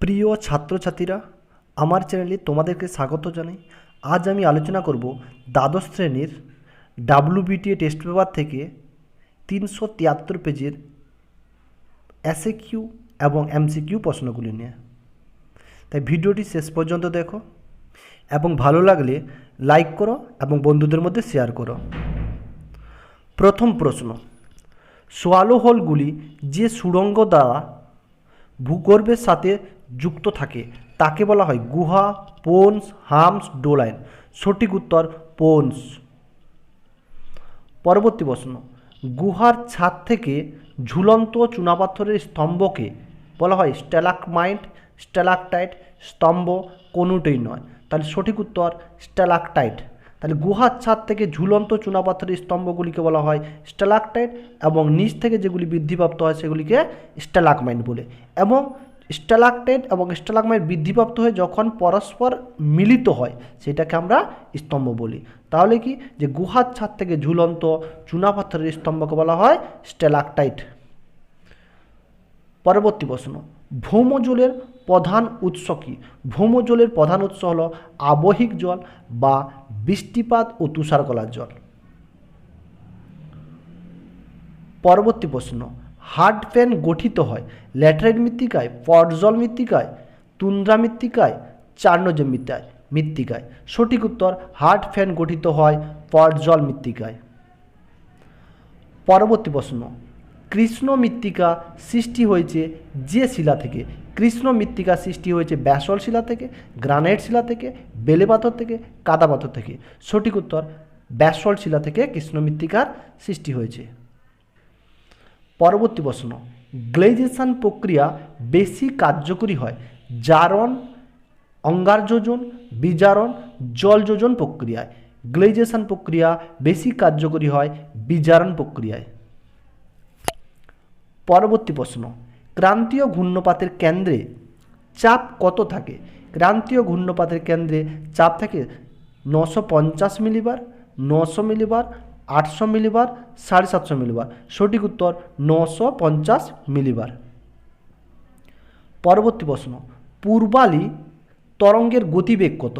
প্রিয় ছাত্রছাত্রীরা, আমার চ্যানেলে তোমাদেরকে স্বাগত জানাই। আজ আমি আলোচনা করব দ্বাদশ শ্রেণীর WBTA টেস্ট পেপার থেকে 373 পেজের এসএকিউ এবং এমসিকিউ প্রশ্নগুলি নিয়ে। তাই ভিডিওটি শেষ পর্যন্ত দেখো এবং ভালো লাগলে লাইক করো এবং বন্ধুদের মধ্যে শেয়ার করো। প্রথম প্রশ্ন, সোয়ালো হোলগুলি যে সুড়ঙ্গ দ্বারা ভূগর্ভের সাথে যুক্ত থাকে তাকে বলা হয় গুহা, পোন্স, হামস, ডোলাইন। সঠিক উত্তর পোন্স। পরবর্তী প্রশ্ন, গুহার ছাদ থেকে ঝুলন্ত চুনাপাথরের স্তম্ভকে বলা হয় স্ট্যালাকমাইট, স্ট্যালাকটাইট, স্তম্ভ, কোনোটাই নয়। তাহলে সঠিক উত্তর স্ট্যালাকটাইট। তাহলে গুহার ছাদ থেকে ঝুলন্ত চুনাপাথরের স্তম্ভগুলিকে বলা হয় স্ট্যালাকটাইট এবং নিচ থেকে যেগুলি বৃদ্ধিপ্রাপ্ত হয় সেগুলিকে স্ট্যালাকমাইট বলে। এবং স্ট্যালাকটাইট এবং স্ট্যালাকমাইট বৃদ্ধিপ্রাপ্ত হয়ে যখন পরস্পর মিলিত হয় সেটাকে আমরা স্তম্ভ বলি। তাহলে কি, যে গুহার ছাদ থেকে ঝুলন্ত চুনাপাথরের স্তম্ভকে বলা হয় স্ট্যালাকটাইট। পরবর্তী প্রশ্ন, ভৌমজলের প্রধান উৎস কী? ভৌমজলের প্রধান উৎস হলো আবহিক জল বা বৃষ্টিপাত ও তুষারকলার জল। পরবর্তী প্রশ্ন, হার্ড ফ্যান গঠিত হয় ল্যাটেরাইট মৃত্তিকায়, পটজল মৃত্তিকায়, তুন্দ্রা মৃত্তিকায়, চার্নোজেম মৃত্তিকায়। সঠিক উত্তর হার্ড ফ্যান গঠিত হয় পটজল মৃত্তিকায়। পরবর্তী প্রশ্ন, কৃষ্ণ মৃত্তিকা সৃষ্টি হয়েছে যে শিলা থেকে? কৃষ্ণ মৃত্তিকা সৃষ্টি হয়েছে ব্যাসল্ট শিলা থেকে, গ্রানাইট শিলা থেকে, বেলে পাথর থেকে, কাদা পাথর থেকে। সঠিক উত্তর ব্যাসল্ট শিলা থেকে কৃষ্ণ মৃত্তিকার সৃষ্টি হয়েছে। পরবর্তী প্রশ্ন, গ্লেজিয়েশন প্রক্রিয়া বেশি কার্যকরী হয় জারণ, অঙ্গারযোজন, বিজারণ, জলযোজন প্রক্রিয়ায়। গ্লেজিয়েশন প্রক্রিয়া বেশি কার্যকরী হয় বিজারণ প্রক্রিয়ায়। পরবর্তী প্রশ্ন, ক্রান্তীয় ঘূর্ণপাতের কেন্দ্রে চাপ কত থাকে? ক্রান্তীয় ঘূর্ণপাতের কেন্দ্রে চাপ থাকে 950 মিলিবার, 900 মিলিবার, 800 মিলিবার, 750 মিলিবার। সঠিক উত্তর 950 মিলিবার। পরবর্তী প্রশ্ন, পূর্বালি তরঙ্গের গতিবেগ কত?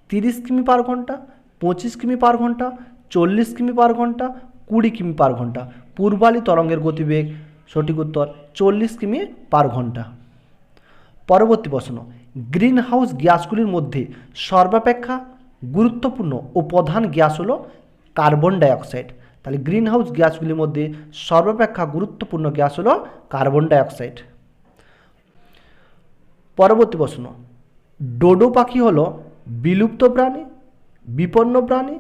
30 কিমি পার ঘন্টা, 25 কিমি পার ঘন্টা, 40 কিমি পার ঘন্টা, 20 কিমি পার ঘন্টা। পূর্বালি তরঙ্গের গতিবেগ সঠিক উত্তর 40 কিমি পার ঘন্টা। পরবর্তী প্রশ্ন, গ্রিন হাউস গ্যাসগুলির মধ্যে সর্বাপেক্ষা গুরুত্বপূর্ণ ও প্রধান গ্যাস হলো কার্বন ডাইঅক্সাইড। তাহলে গ্রিন হাউস গ্যাসগুলির মধ্যে সর্বাপেক্ষা গুরুত্বপূর্ণ গ্যাস হলো কার্বন ডাইঅক্সাইড। পরবর্তী প্রশ্ন, ডোডো পাখি হলো বিলুপ্ত প্রাণী, বিপন্ন প্রাণী,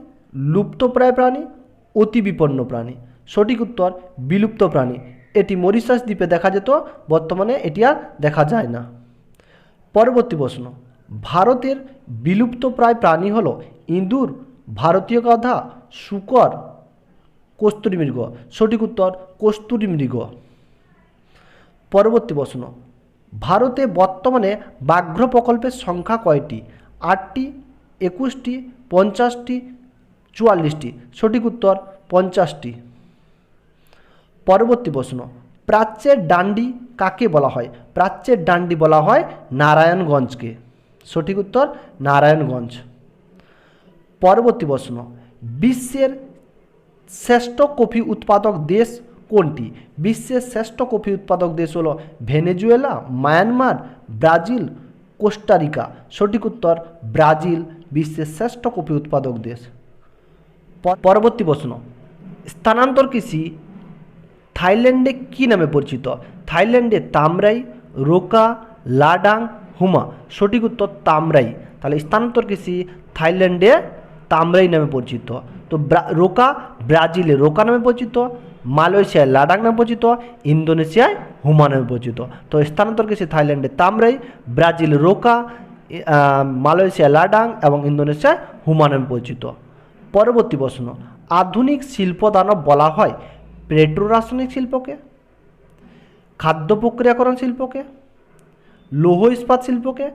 লুপ্তপ্রায় প্রাণী, অতি বিপন্ন প্রাণী। সঠিক উত্তর বিলুপ্ত প্রাণী। এটি মরিশাস দ্বীপে দেখা যেত, বর্তমানে এটি আর দেখা যায় না। পরবর্তী প্রশ্ন, ভারতের বিলুপ্তপ্রায় প্রাণী হলো ইঁদুর, ভারতীয় গাধা, শূকর, কস্তুরী মৃগ। সঠিক উত্তর কস্তুরী মৃগ। পরবর্তী প্রশ্ন, ভারতে বর্তমানে ব্যাঘ্র প্রকল্পের সংখ্যা কয়টি? 8টি, 21টি, 50টি, 44টি। সঠিক উত্তর 50টি। পরবর্তী প্রশ্ন, প্রাচ্যের ডান্ডি কাকে বলা হয়? প্রাচ্যের ডান্ডি বলা হয় নারায়ণগঞ্জকে। সঠিক উত্তর নারায়ণগঞ্জ। পরবর্তী প্রশ্ন, বিশ্বের শ্রেষ্ঠ কফি উৎপাদক দেশ কোনটি? বিশ্বের শ্রেষ্ঠ কফি উৎপাদক দেশ হলো ভেনেজুয়েলা, মায়ানমার, ব্রাজিল, কোস্টারিকা। সঠিক উত্তর ব্রাজিল বিশ্বের শ্রেষ্ঠ কফি উৎপাদক দেশ। পরবর্তী প্রশ্ন, স্থানান্তর কৃষি থাইল্যান্ডে কী নামে পরিচিত? থাইল্যান্ডে তামরাই, রোকা, লাডাং, হুমা। সঠিক উত্তর তামরাই। তাহলে স্থানান্তর কৃষি থাইল্যান্ডে তামরাই নামে পরিচিত। তো রোকা ব্রাজিলে রোকা নামে পরিচিত, মালয়েশিয়ায় লাডাং নামে পরিচিত, ইন্দোনেশিয়ায় হুমা নামে পরিচিত। তো স্থানান্তর কৃষি থাইল্যান্ডে তামরাই, ব্রাজিল রোকা, মালয়েশিয়া লাডাং এবং ইন্দোনেশিয়ায় হুমা নামে পরিচিত। পরবর্তী প্রশ্ন, আধুনিক শিল্প দানব বলা হয় পেট্রো রাসায়নিক শিল্পকে, খাদ্য প্রক্রিয়াকরণ শিল্পকে, লৌহ ইস্পাত শিল্পকে,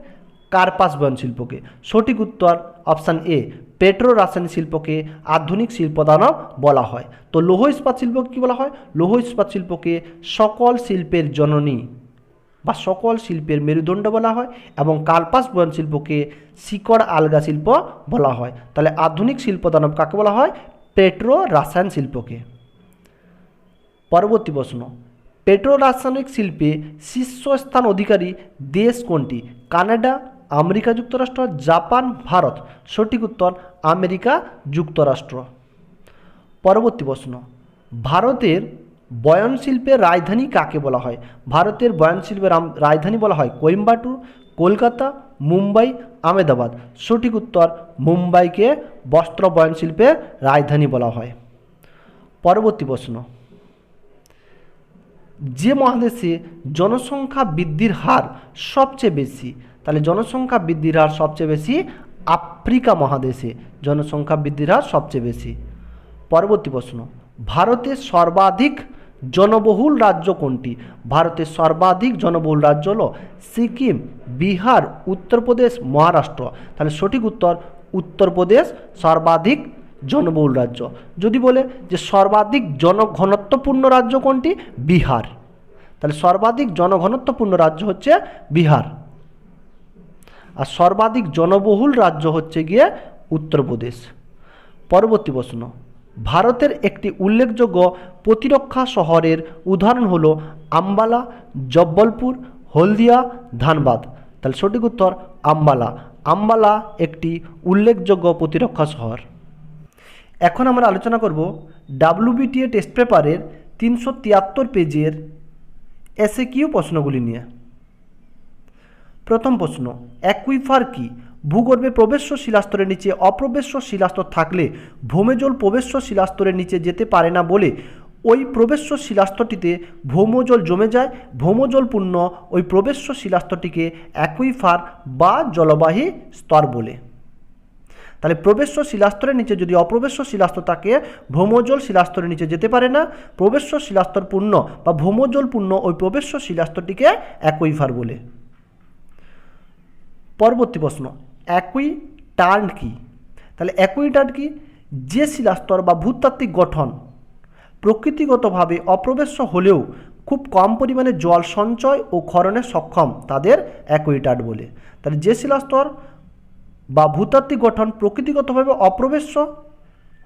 কার্পাস বয়ন শিল্পকে। সঠিক উত্তর অপশান এ, পেট্রো রাসায়নিক শিল্পকে আধুনিক শিল্প দানব বলা হয়। তো লৌহ ইস্পাত শিল্পকে কী বলা হয়? লৌহ ইস্পাত শিল্পকে সকল শিল্পের জননী বা সকল শিল্পের মেরুদণ্ড বলা হয় এবং কার্পাস বয়ন শিল্পকে শিকড় আলগা শিল্প বলা হয়। তাহলে আধুনিক শিল্প দানব কাকে বলা হয়? পেট্রো রাসায়ন শিল্পকে। পরবর্তী প্রশ্ন, পেট্রো রাসায়নিক শিল্পে শীর্ষস্থান অধিকারী দেশ কোনটি? কানাডা, আমেরিকা যুক্তরাষ্ট্র, জাপান, ভারত। সঠিক উত্তর আমেরিকা যুক্তরাষ্ট্র। পরবর্তী প্রশ্ন, ভারতের বয়ন শিল্পের রাজধানী কাকে বলা হয়? ভারতের বয়ন শিল্পের রাজধানী বলা হয় কোয়েম্বাটুর, কলকাতা, মুম্বাই, আহমেদাবাদ। সঠিক উত্তর মুম্বাইকে বস্ত্র বয়ন শিল্পের রাজধানী বলা হয়। পরবর্তী প্রশ্ন, যে মহাদেশে জনসংখ্যা বৃদ্ধির হার সবচেয়ে বেশি? তাহলে জনসংখ্যা বৃদ্ধির হার সবচেয়ে বেশি আফ্রিকা মহাদেশে জনসংখ্যা বৃদ্ধির হার সবচেয়ে বেশি। পরবর্তী প্রশ্ন, ভারতের সর্বাধিক জনবহুল রাজ্য কোনটি? ভারতের সর্বাধিক জনবহুল রাজ্য হলো সিকিম, বিহার, উত্তরপ্রদেশ, মহারাষ্ট্র। তাহলে সঠিক উত্তর উত্তরপ্রদেশ সর্বাধিক জনবহুল রাজ্য। যদি বলে যে সর্বাধিক জনঘনত্বপূর্ণ রাজ্য কোনটি? বিহার। তাহলে সর্বাধিক জনঘনত্বপূর্ণ রাজ্য হচ্ছে বিহার, আর সর্বাধিক জনবহুল রাজ্য হচ্ছে গিয়ে উত্তরপ্রদেশ। পরবর্তী প্রশ্ন, ভারতের একটি উল্লেখযোগ্য প্রতিরক্ষা শহরের উদাহরণ হল আম্বালা, জব্বলপুর, হলদিয়া, ধানবাদ। তাহলে সঠিক উত্তর আম্বালা। আম্বালা একটি উল্লেখযোগ্য প্রতিরক্ষা শহর। এখন আমরা আলোচনা করব WBTA টেস্ট পেপারের 373 পেজের এসএকিউ প্রশ্নগুলি নিয়ে। প্রথম প্রশ্ন, অ্যাকুইফার কি? ভূগর্ভে প্রবেশ্য শিলাস্তরের নিচে অপ্রবেশ্য শিলাস্তর থাকলে ভৌমজল প্রবেশ্য শিলাস্তরের নিচে যেতে পারে না বলে ওই প্রবেশ্য শিলাস্তরটিতে ভৌমজল জমে যায়। ভৌমজলপূর্ণ ওই প্রবেশ্য শিলাস্তরটিকে অ্যাকুইফার বা জলবাহী স্তর বলে। তাহলে প্রবেশ্য শিলাস্তরের নিচে যদি অপ্রবেশ্য শিলাস্তর থাকে ভৌমজল শিলাস্তরের নিচে যেতে পারে না। প্রবেশ্য শিলাস্তরপূর্ণ বা ভৌমজলপূর্ণ ওই প্রবেশ্য শিলাস্তরটিকে অ্যাকুইফার বলে। পরবর্তী প্রশ্ন, অ্যাকুইটার্ন কি? তাহলে অ্যাকুইটার্ন কি? যে শিলাস্তর বা ভূতাত্ত্বিক গঠন প্রকৃতিগতভাবে অপ্রবেশ্য হলেও খুব কম পরিমাণে জল সঞ্চয় ও ক্ষরণে সক্ষম তাদের অ্যাকুইটার্ন বলে। তাহলে যে শিলাস্তর বা ভূতাত্ত্বিক গঠন প্রকৃতিগতভাবে অপ্রবেশ্য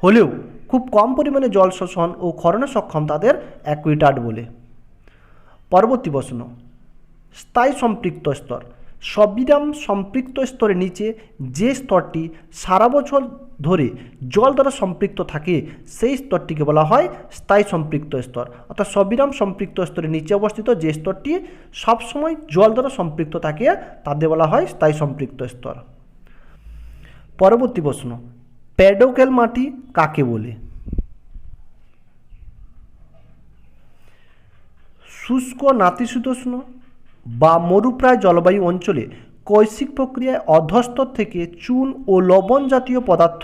হলেও খুব কম পরিমাণে জল শোষণ ও ক্ষরণে সক্ষম তাদের অ্যাকুইটার্ন বলে। পরবর্তী প্রশ্ন, স্থায়ী সম্পৃক্ত স্তর। সবিরাম সম্পৃক্ত স্তরের নিচে যে স্তরটি সারা বছর ধরে জল দ্বারা সম্পৃক্ত থাকে সেই স্তরটিকে বলা হয় স্থায়ী সম্পৃক্ত স্তর। অর্থাৎ সবিরাম সম্পৃক্ত স্তরের নিচে অবস্থিত যে স্তরটি সবসময় জল দ্বারা সম্পৃক্ত থাকে তাদের বলা হয় স্থায়ী সম্পৃক্ত স্তর। পরবর্তী প্রশ্ন, প্যাডোকেল মাটি কাকে বলে? শুষ্ক নাতিশীতোষ্ণ বা মরুপ্রায় জলবায়ু অঞ্চলে কৈশিক প্রক্রিয়ায় অধস্তর থেকে চুন ও লবণ জাতীয় পদার্থ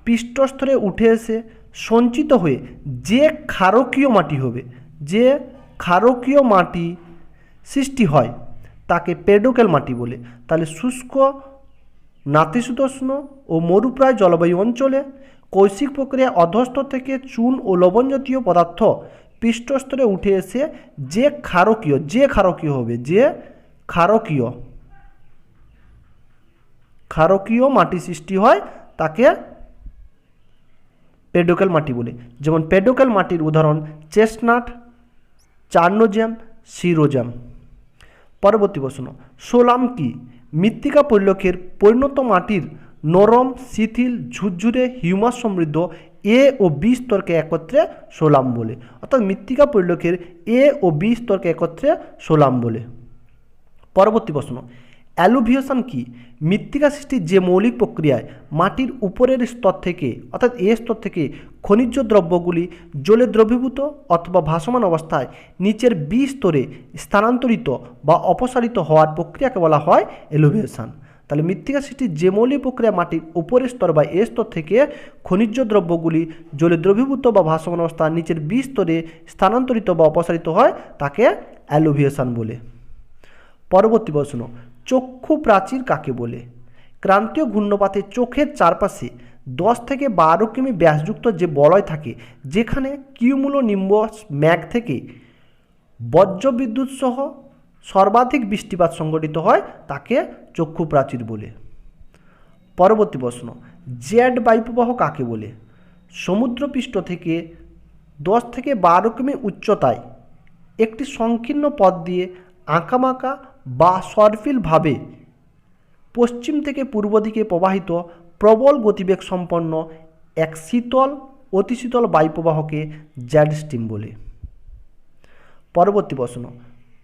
পৃষ্ঠস্তরে উঠে এসে সঞ্চিত হয়ে যে ক্ষারকীয় মাটি হবে, যে ক্ষারকীয় মাটি সৃষ্টি হয় তাকে প্যাডোকেল মাটি বলে। তাহলে শুষ্ক নাতিশীতোষ্ণ ও মরুপ্রায় জলবায়ু অঞ্চলে কৈশিক প্রক্রিয়ায় অধস্তর থেকে চুন ও লবণ জাতীয় পদার্থ পৃষ্ঠস্তরে উঠে এসে যে ক্ষারকীয় হবে, যে ক্ষারকীয় মাটি সৃষ্টি হয় তাকে প্যাডোকেল মাটি বলে। যেমন প্যাডোকেল মাটির উদাহরণ চেস্টনাট, চার্নোজেম, সিরোজেম। পরবর্তী প্রশ্ন, সোলাম কি? মৃত্তিকা পরিলক্ষের পরিণত মাটির নরম, শিথিল, ঝুরঝুরে, হিউমাস সমৃদ্ধ এ ও বি স্তরকে একত্রে সোলাম বলে। অর্থাৎ মৃত্তিকা পরিলক্ষের এ ও বি স্তরকে একত্রে সোলাম বলে। পরবর্তী প্রশ্ন, অ্যালুভিয়েশন কি? মৃত্তিকা সৃষ্টির যে মৌলিক প্রক্রিয়ায় মাটির উপরের স্তর থেকে অর্থাৎ এ স্তর থেকে খনিজ দ্রব্যগুলি জলে দ্রবীভূত অথবা ভাসমান অবস্থায় নিচের বি স্তরে স্থানান্তরিত বা অপসারিত হওয়ার প্রক্রিয়াকে বলা হয় অ্যালুভিয়েশন। তাহলে মৃত্তিকা সৃষ্টির যে মৌলিক প্রক্রিয়া মাটির উপরের স্তর বা এ স্তর থেকে খনিজ দ্রব্যগুলি জলে দ্রবীভূত বা ভাসমান অবস্থায় নিচের বি স্তরে স্থানান্তরিত বা অপসারিত হয় তাকে অ্যালুভিয়েশন বলে। পরবর্তী প্রশ্ন, চক্ষু প্রাচীর কাকে বলে? ক্রান্তীয় ঘূর্ণপাতে চোখের চারপাশে 10 থেকে 12 কিমি ব্যাসযুক্ত যে বলয় থাকে যেখানে কিউমুলো নিম্বাস ম্যাগ থেকে বজ্রবিদ্যুৎ সহ সর্বাধিক বৃষ্টিপাত সংঘটিত হয় তাকে চক্ষু প্রাচীর বলে। পরবর্তী প্রশ্ন, জেড বায়ুপ্রবাহ কাকে বলে? সমুদ্রপৃষ্ঠ থেকে 10 থেকে 12 কিমি উচ্চতায় একটি সংকীর্ণ পথ দিয়ে আঁকাবাঁকা বা সর্পিলভাবে পশ্চিম থেকে পূর্ব দিকে প্রবাহিত প্রবল গতিবেগ সম্পন্ন এক শীতল অতি শীতল বায়ুপ্রবাহকে জেড স্ট্রিম বলে। পরবর্তী প্রশ্ন,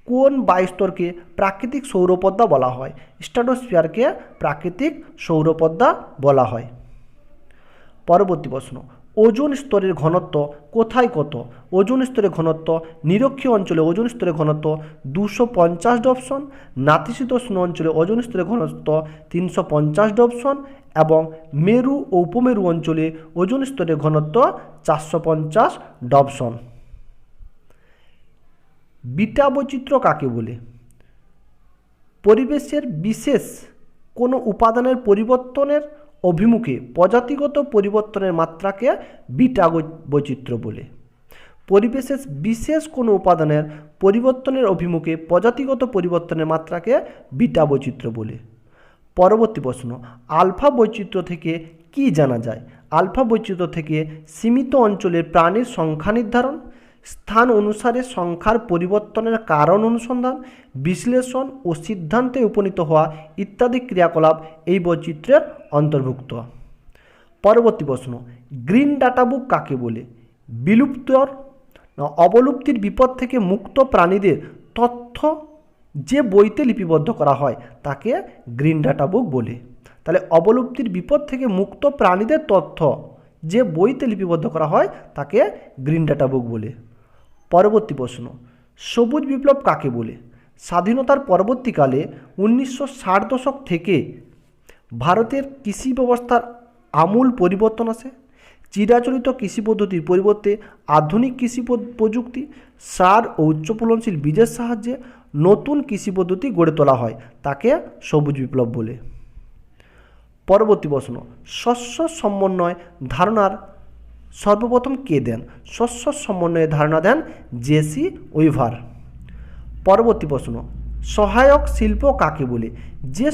কোন বায়ুস্তরকে প্রাকৃতিক সৌরপদ্মা বলা হয়? স্ট্র্যাটোস্ফিয়ারকে প্রাকৃতিক সৌরপদ্মা বলা হয়। পরবর্তী প্রশ্ন, ওজোন স্তরের ঘনত্ব কোথায় কত? ওজোন স্তরের ঘনত্ব নিরক্ষীয় অঞ্চলে ওজোন স্তরের ঘনত্ব 250 ডপসন, নাতিশীতোষ্ণ অঞ্চলে ওজোন স্তরের ঘনত্ব 350 ডপসন এবং মেরু ও উপমেরু অঞ্চলে ওজোন স্তরের ঘনত্ব 450 ডপসন। বিটা বৈচিত্র্য কাকে বলে? পরিবেশের বিশেষ কোনো উপাদানের পরিবর্তনের অভিমুখে প্রজাতিগত পরিবর্তনের মাত্রাকে বিটা বৈচিত্র্য বলে। পরিবেশের বিশেষ কোনো উপাদানের পরিবর্তনের অভিমুখে প্রজাতিগত পরিবর্তনের মাত্রাকে বিটা বৈচিত্র্য বলে। পরবর্তী প্রশ্ন, আলফা বৈচিত্র্য থেকে কি জানা যায়? আলফা বৈচিত্র্য থেকে সীমিত অঞ্চলের প্রাণীর সংখ্যা নির্ধারণ, স্থান অনুসারে সংখ্যার পরিবর্তনের কারণ অনুসন্ধান, বিশ্লেষণ ও সিদ্ধান্তে উপনীত হওয়া ইত্যাদি ক্রিয়াকলাপ এই বৈচিত্র্যের অন্তর্ভুক্ত। পরবর্তী প্রশ্ন, গ্রিন ডাটা বুক কাকে বলে? বিলুপ্তর অবলুপ্তির বিপদ থেকে মুক্ত প্রাণীদের তথ্য যে বইতে লিপিবদ্ধ করা হয় তাকে গ্রিন ডাটা বুক বলে। তাহলে অবলুপ্তির বিপদ থেকে মুক্ত প্রাণীদের তথ্য যে বইতে লিপিবদ্ধ করা হয় তাকে গ্রিন ডাটা বুক বলে। পরবর্তী প্রশ্ন, সবুজ বিপ্লব কাকে বলে? স্বাধীনতার পরবর্তীকালে 1960 দশক থেকে ভারতের কৃষি ব্যবস্থার আমূল পরিবর্তন আসে। চিরাচরিত কৃষি পদ্ধতির পরিবর্তে আধুনিক কৃষি প্রযুক্তি, সার ও উচ্চ ফলনশীল বীজের সাহায্যে নতুন কৃষি পদ্ধতি গড়ে তোলা হয়, তাকে সবুজ বিপ্লব বলে। পরবর্তী প্রশ্ন, শস্য সমন্বয় ধারণার সর্বপ্রথম কে দেন? শস্য সমন্বয়ে ধারণা দেন জেসি উইভার। পরবর্তী প্রশ্ন, সহায়ক শিল্প কাকে বলে? যে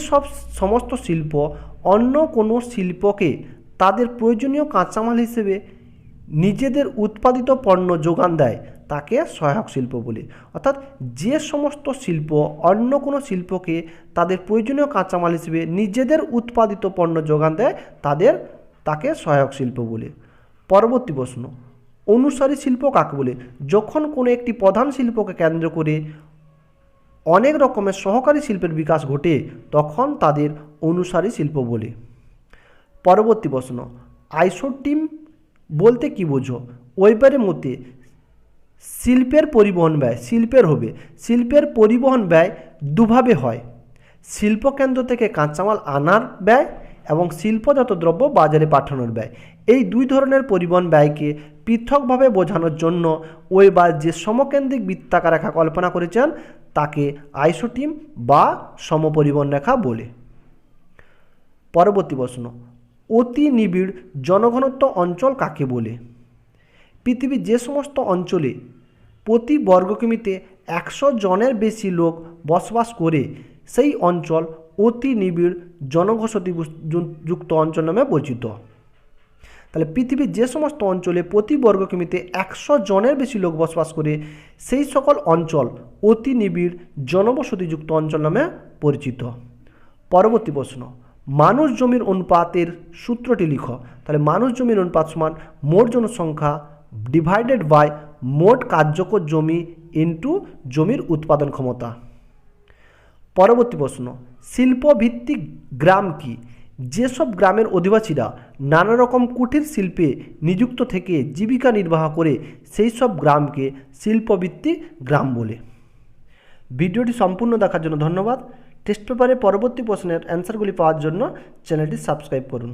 সমস্ত শিল্প অন্য কোনো শিল্পকে তাদের প্রয়োজনীয় কাঁচামাল হিসেবে নিজেদের উৎপাদিত পণ্য যোগান দেয় তাকে সহায়ক শিল্প বলে। অর্থাৎ যে সমস্ত শিল্প অন্য কোনো শিল্পকে তাদের প্রয়োজনীয় কাঁচামাল হিসেবে নিজেদের উৎপাদিত পণ্য যোগান দেয় তাকে সহায়ক শিল্প বলে। পরবর্তী প্রশ্ন, অনুসারী শিল্প কাকে বলে? যখন কোনো একটি প্রধান শিল্পকে কেন্দ্র করে অনেক রকমের সহকারী শিল্পের বিকাশ ঘটে তখন তাদের অনুসারী শিল্প বলে। পরবর্তী প্রশ্ন, আইসোটিম বলতে কি বোঝো? ওয়েবারের মতে শিল্পের পরিবহন ব্যয় শিল্পের পরিবহন ব্যয় দুভাবে হয়, শিল্পকেন্দ্র থেকে কাঁচামাল আনার ব্যয় এবং শিল্পজাত দ্রব্য বাজারে পাঠানোর ব্যয়। এই দুই ধরনের পরিবহন ব্যয়কে পৃথকভাবে বোঝানোর জন্য ওয়েবার যে সমকেন্দ্রিক বৃত্তাকার রেখা কল্পনা করেছেন তাকে আইসোটিম বা সমপরিবহন রেখা বলে। পরবর্তী প্রশ্ন, অতি নিবিড় জনঘনত্ব অঞ্চল কাকে বলে? পৃথিবীর যে সমস্ত অঞ্চলে প্রতি বর্গকিমিতে 100 জনের বেশি লোক বসবাস করে সেই অঞ্চল অতি নিবিড় জনবসতি যুক্ত অঞ্চল নামে পরিচিত। তাহলে পৃথিবীর যে সমস্ত অঞ্চলে প্রতি বর্গকিমিতে 100 জনের বেশি লোক বসবাস করে সেই সকল অঞ্চল অতি নিবিড় জনবসতিযুক্ত অঞ্চল নামে পরিচিত। পরবর্তী প্রশ্ন, মানুষ জমির অনুপাতের সূত্রটি লিখো। তাহলে মানুষ জমির অনুপাত সমান মোট জনসংখ্যা ডিভাইডেড বাই মোট কার্যকর জমি ইন্টু জমির উৎপাদন ক্ষমতা। পরবর্তী প্রশ্ন, শিল্পভিত্তিক গ্রাম কি? যেসব গ্রামের অধিবাসীরা নানা রকম কুটির শিল্পে নিযুক্ত থেকে জীবিকা নির্বাহ করে সেই সব গ্রামকে শিল্পভিত্তিক গ্রাম বলে। ভিডিওটি সম্পূর্ণ দেখার জন্য ধন্যবাদ। টেস্ট পেপারে পরবর্তী প্রশ্নের অ্যান্সারগুলি পাওয়ার জন্য চ্যানেলটি সাবস্ক্রাইব করুন।